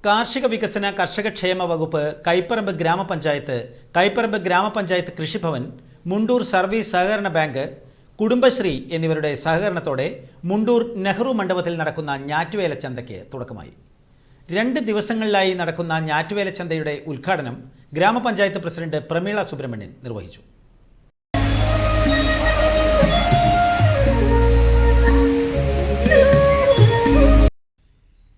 കാർഷിക വികസന കർഷകക്ഷേമ വകുപ്പ് കൈപ്പറമ്പ് ഗ്രാമപഞ്ചായത്ത് കൃഷിഭവൻ, മുണ്ടൂർ സർവീസ് സഹകരണ ബാങ്ക്, കുടുംബശ്രീ എന്നിവരുടെ സഹകരണത്തോടെ മുണ്ടൂർ നെഹ്റു മണ്ഡപത്തിൽ നടക്കുന്ന ഞാറ്റുവേല ചന്തയ്ക്ക് തുടക്കമായി. 2 ദിവസങ്ങളിലായി നടക്കുന്ന ഞാറ്റുവേല ചന്തയുടെ ഉദ്ഘാടനം ഗ്രാമപഞ്ചായത്ത് പ്രസിഡന്റ് പ്രമീള സുബ്രഹ്മണ്യൻ നിർവഹിച്ചു.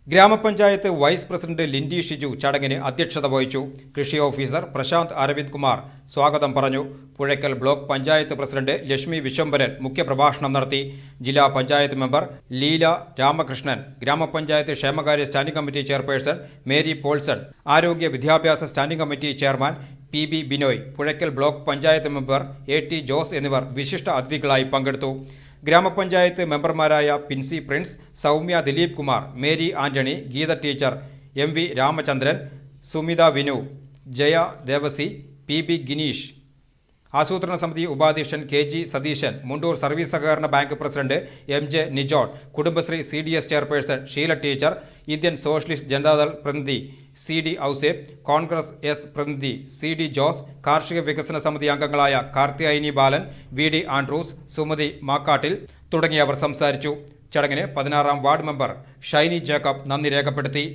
ഗ്രാമപഞ്ചായത്ത് വൈസ് പ്രസിഡന്റ് ലിൻഡി ഷിജു ചടങ്ങിന് അധ്യക്ഷത വഹിച്ചു. കൃഷി ഓഫീസർ പ്രശാന്ത് അരവിന്ദ് കുമാർ സ്വാഗതം പറഞ്ഞു. പുഴയ്ക്കൽ ബ്ലോക്ക് പഞ്ചായത്ത് പ്രസിഡന്റ് ലക്ഷ്മി വിശ്വംഭരൻ മുഖ്യപ്രഭാഷണം നടത്തി. ജില്ലാ പഞ്ചായത്ത് മെമ്പർ ലീല രാമകൃഷ്ണൻ, ഗ്രാമപഞ്ചായത്ത് ക്ഷേമകാര്യ standing committee chairperson Mary Paulson, ആരോഗ്യ വിദ്യാഭ്യാസ standing committee chairman PB Binoy, Puzhakkal block panchayat member AT Jose എന്നിവർ വിശിഷ്ട അതിഥികളായി പങ്കെടുത്തു. ഗ്രാമപഞ്ചായത്ത് മെമ്പർമാരായ Pinsy Prince, Soumya Dileep Kumar, Mary Antony, Geetha teacher, MV Ramachandran, Sumitha Vinu, Jaya Devassy, PB Gineesh, ആസൂത്രണ സമിതി ഉപാധ്യക്ഷൻ KG സതീശൻ, മുണ്ടൂർ സർവീസ് സഹകരണ bank president MJ Nijon, Kudumbashree CDS chairperson Sheela teacher, Indian socialist Janata Dal പ്രതിനിധി CD ഔസേബ്, കോൺഗ്രസ് S പ്രതിനിധി CD ജോസ്, കാർഷിക വികസന സമിതി അംഗങ്ങളായ കാർത്തിയായിനി ബാലൻ, VD ആൻഡ്രൂസ്, സുമതി മാക്കാട്ടിൽ തുടങ്ങിയവർ സംസാരിച്ചു. ചടങ്ങിന് 16-ാം വാർഡ് മെമ്പർ ഷൈനി ജേക്കബ് നന്ദി രേഖപ്പെടുത്തി.